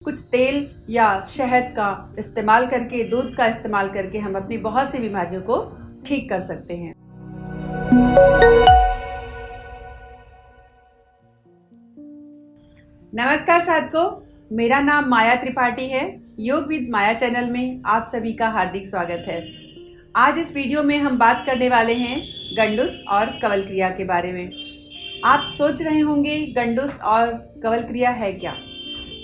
कुछ तेल या शहद का इस्तेमाल करके, दूध का इस्तेमाल करके हम अपनी बहुत सी बीमारियों को ठीक कर सकते हैं। नमस्कार साथियों, मेरा नाम माया त्रिपाठी है। योग विद माया चैनल में आप सभी का हार्दिक स्वागत है। आज इस वीडियो में हम बात करने वाले हैं गंडूस और कवल क्रिया के बारे में। आप सोच रहे होंगे गंडूस और कवल क्रिया है क्या?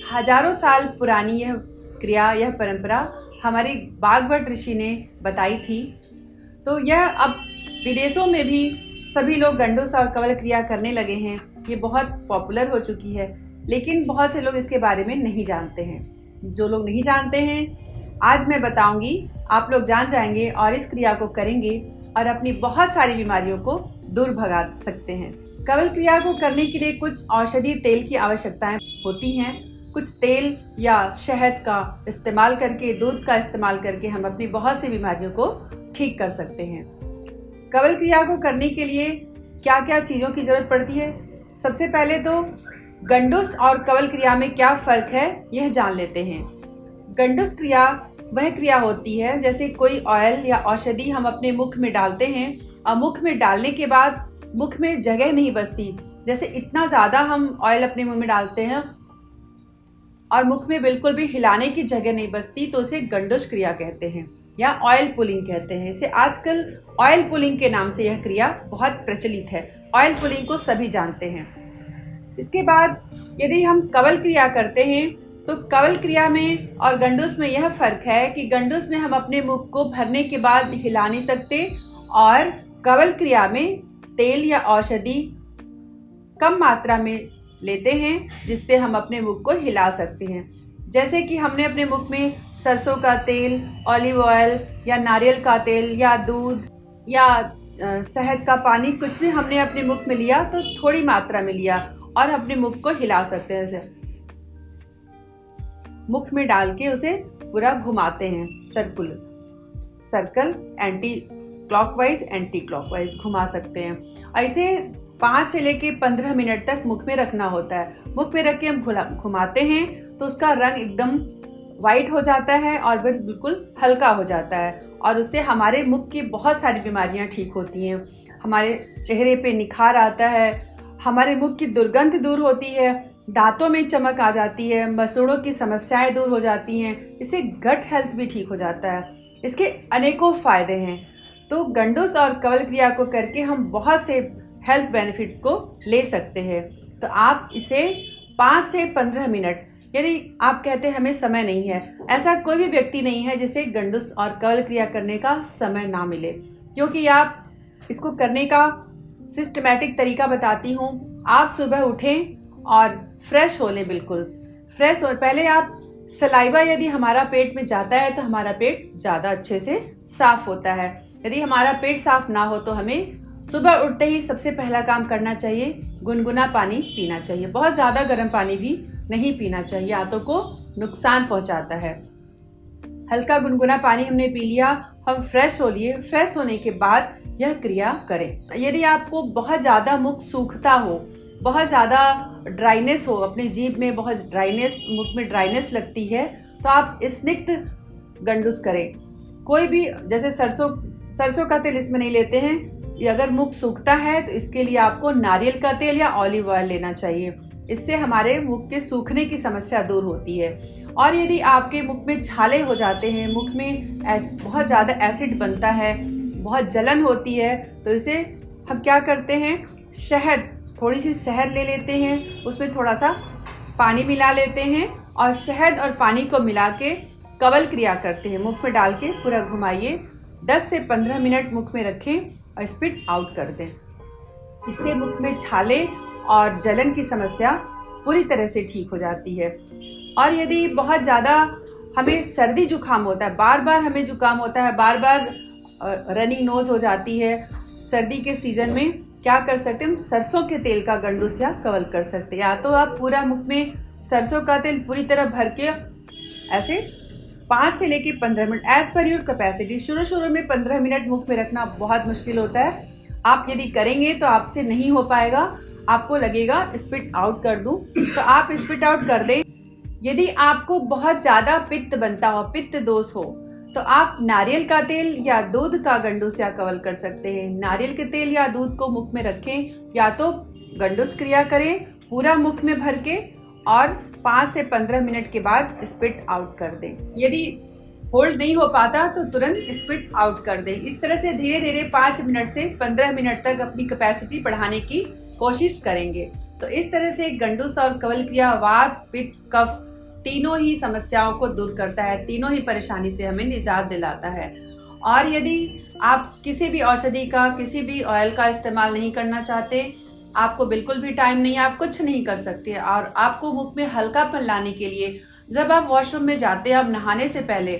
हजारों साल पुरानी यह क्रिया, यह परंपरा हमारे बागवट ऋषि ने बताई थी। तो यह अब विदेशों में भी सभी लोग गंडूस और कवल क्रिया करने लगे हैं। ये बहुत पॉपुलर हो चुकी है, लेकिन बहुत से लोग इसके बारे में नहीं जानते हैं। जो लोग नहीं जानते हैं, आज मैं बताऊंगी, आप लोग जान जाएंगे और इस क्रिया को करेंगे और अपनी बहुत सारी बीमारियों को दूर भगा सकते हैं। कवल क्रिया को करने के लिए कुछ औषधीय तेल की आवश्यकताएं होती हैं। कुछ तेल या शहद का इस्तेमाल करके, दूध का इस्तेमाल करके हम अपनी बहुत सी बीमारियों को ठीक कर सकते हैं। कवल क्रिया को करने के लिए क्या क्या चीज़ों की ज़रूरत पड़ती है? सबसे पहले तो गंडूस और कवल क्रिया में क्या फ़र्क है, यह जान लेते हैं। गंडूस क्रिया वह क्रिया होती है जैसे कोई ऑयल या औषधि हम अपने मुख में डालते हैं और मुख में डालने के बाद मुख में जगह नहीं बचती। जैसे इतना ज़्यादा हम ऑयल अपने मुंह में डालते हैं और मुख में बिल्कुल भी हिलाने की जगह नहीं बचती, तो उसे गंडूस क्रिया कहते हैं या ऑयल पुलिंग कहते हैं। इसे आजकल ऑयल पुलिंग के नाम से यह क्रिया बहुत प्रचलित है। ऑयल पुलिंग को सभी जानते हैं। इसके बाद यदि हम कवल क्रिया करते हैं तो कवल क्रिया में और गंडूस में यह फर्क है कि गंडूस में हम अपने मुख को भरने के बाद हिला नहीं सकते और कवल क्रिया में तेल या औषधि कम मात्रा में लेते हैं, जिससे हम अपने मुख को हिला सकते हैं। जैसे कि हमने अपने मुख में सरसों का तेल, ऑलिव ऑयल या नारियल का तेल या दूध या शहद का पानी, कुछ भी हमने अपने मुख में लिया तो थोड़ी मात्रा में लिया और अपने मुख को हिला सकते हैं। ऐसे मुख में डाल के उसे पूरा घुमाते हैं, circle anti clockwise anti clockwise घुमा सकते हैं। ऐसे 5 से लेके 15 मिनट तक मुख में रखना होता है। मुख में रख के हम घुमाते हैं तो उसका रंग एकदम वाइट हो जाता है और फिर बिल्कुल हल्का हो जाता है और उससे हमारे मुख की बहुत सारी बीमारियां ठीक होती हैं। हमारे चेहरे पे निखार आता है, हमारे मुख की दुर्गंध दूर होती है, दांतों में चमक आ जाती है, मसूड़ों की समस्याएं दूर हो जाती हैं। इससे गट हेल्थ भी ठीक हो जाता है। इसके अनेकों फायदे हैं। तो गंडूस और कवल क्रिया को करके हम बहुत से हेल्थ बेनिफिट्स को ले सकते हैं। तो आप इसे 5 से 15 मिनट, यदि आप कहते हैं हमें समय नहीं है, ऐसा कोई भी व्यक्ति नहीं है जिसे गंडूस और कवल क्रिया करने का समय ना मिले, क्योंकि आप इसको करने का सिस्टमैटिक तरीका बताती हूँ। आप सुबह उठें और फ्रेश हो लें, बिल्कुल फ्रेश हो। पहले आप सलाइवा, यदि हमारा पेट में जाता है तो हमारा पेट ज़्यादा अच्छे से साफ होता है। यदि हमारा पेट साफ ना हो तो हमें सुबह उठते ही सबसे पहला काम करना चाहिए, गुनगुना पानी पीना चाहिए। बहुत ज़्यादा गर्म पानी भी नहीं पीना चाहिए, आंतों को नुकसान पहुंचाता है। हल्का गुनगुना पानी हमने पी लिया, हम फ्रेश हो लिए। फ्रेश होने के बाद यह क्रिया करें। यदि आपको बहुत ज़्यादा मुख सूखता हो, बहुत ज़्यादा ड्राइनेस हो, अपनी जीभ में बहुत ड्राइनेस, मुख में ड्राइनेस लगती है, तो आप स्निग्ध गंडूस करें। कोई भी, जैसे सरसों का तेल इसमें नहीं लेते हैं। ये अगर मुख सूखता है तो इसके लिए आपको नारियल का तेल या ऑलिव ऑयल लेना चाहिए। इससे हमारे मुख के सूखने की समस्या दूर होती है। और यदि आपके मुख में छाले हो जाते हैं, मुख में बहुत ज़्यादा एसिड बनता है, बहुत जलन होती है, तो इसे हम क्या करते हैं, थोड़ी सी शहद ले लेते हैं, उसमें थोड़ा सा पानी मिला लेते हैं और शहद और पानी को मिला के कवल क्रिया करते हैं। मुख में डाल के पूरा घुमाइए, 10 से 15 मिनट मुख में रखें और स्पिट आउट कर दें। इससे मुख में छाले और जलन की समस्या पूरी तरह से ठीक हो जाती है। और यदि बहुत ज़्यादा हमें सर्दी जुकाम होता है, बार बार हमें जुकाम होता है, बार बार रनिंग नोज हो जाती है, सर्दी के सीजन में क्या कर सकते हैं, हम सरसों के तेल का गंडूस या कवल कर सकते हैं। या तो आप पूरा मुख में सरसों का तेल पूरी तरह भर के ऐसे 5 से लेके 15 minute, as per your capacity. शुरू में 15 मिनट मुख में रखना बहुत मुश्किल होता है। आप यदि करेंगे तो आपसे नहीं हो पाएगा, आपको लगेगा स्पिट आउट कर दूं, तो आप स्पिट आउट कर दें। यदि आपको बहुत ज़्यादा पित्त बनता हो, पित्त दोष हो, तो आप नारियल का तेल या दूध का गंडूस या कवल कर सकते हैं। नारियल के तेल या दूध को मुख में रखें, या तो गंडूस क्रिया करें पूरा मुख में भर के और 5 से 15 मिनट के बाद स्पिट आउट कर दें। यदि होल्ड नहीं हो पाता तो तुरंत स्पिट आउट कर दें। इस तरह से धीरे धीरे 5 मिनट से 15 मिनट तक अपनी कैपेसिटी बढ़ाने की कोशिश करेंगे। तो इस तरह से गंडूस और कवल क्रिया वात, पित्त, कफ तीनों ही समस्याओं को दूर करता है, तीनों ही परेशानी से हमें निजात दिलाता है। और यदि आप किसी भी औषधि का, किसी भी ऑयल का इस्तेमाल नहीं करना चाहते, आपको बिल्कुल भी टाइम नहीं है, आप कुछ नहीं कर सकते, और आपको मुख में हल्कापन लाने के लिए जब आप वॉशरूम में जाते हैं, आप नहाने से पहले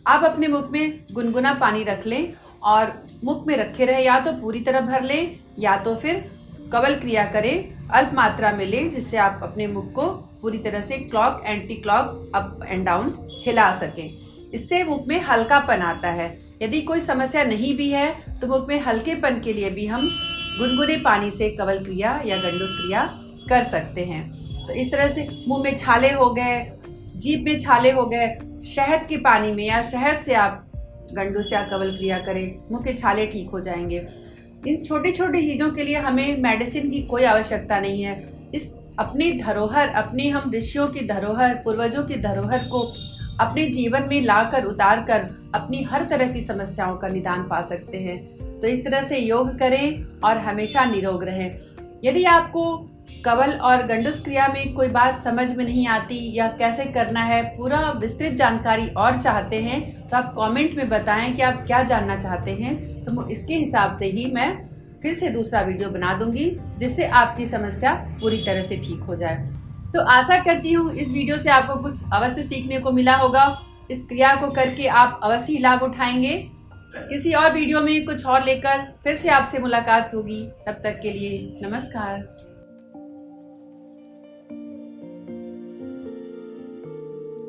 आप अपने मुख में गुनगुना पानी रख लें और मुख में रखे रहे, या तो पूरी तरह भर लें या तो फिर कवल क्रिया करें, अल्प मात्रा में लें, जिससे आप अपने मुख को पूरी तरह से clock, anti clock, up and down हिला सकें। इससे मुख में हल्कापन आता है। यदि कोई समस्या नहीं भी है तो मुख में हल्केपन के लिए भी हम गुनगुने पानी से कवल क्रिया या गंडूस क्रिया कर सकते हैं। तो इस तरह से मुंह में छाले हो गए, जीभ में छाले हो गए, शहद के पानी में या शहद से आप गंडूस या कवल क्रिया करें, मुंह के छाले ठीक हो जाएंगे। इन छोटी छोटी चीज़ों के लिए हमें मेडिसिन की कोई आवश्यकता नहीं है। इस अपनी धरोहर, अपने हम ऋषियों की धरोहर, पूर्वजों की धरोहर को अपने जीवन में लाकर, उतार कर अपनी हर तरह की समस्याओं का निदान पा सकते हैं। तो इस तरह से योग करें और हमेशा निरोग रहें। यदि आपको कवल और गंडूस क्रिया में कोई बात समझ में नहीं आती या कैसे करना है, पूरा विस्तृत जानकारी और चाहते हैं, तो आप कमेंट में बताएं कि आप क्या जानना चाहते हैं, तो इसके हिसाब से ही मैं फिर से दूसरा वीडियो बना दूंगी, जिससे आपकी समस्या पूरी तरह से ठीक हो जाए। तो आशा करती हूँ इस वीडियो से आपको कुछ अवश्य सीखने को मिला होगा। इस क्रिया को करके आप अवश्य लाभ उठाएंगे। किसी और वीडियो में कुछ और लेकर फिर से आपसे मुलाकात होगी। तब तक के लिए नमस्कार।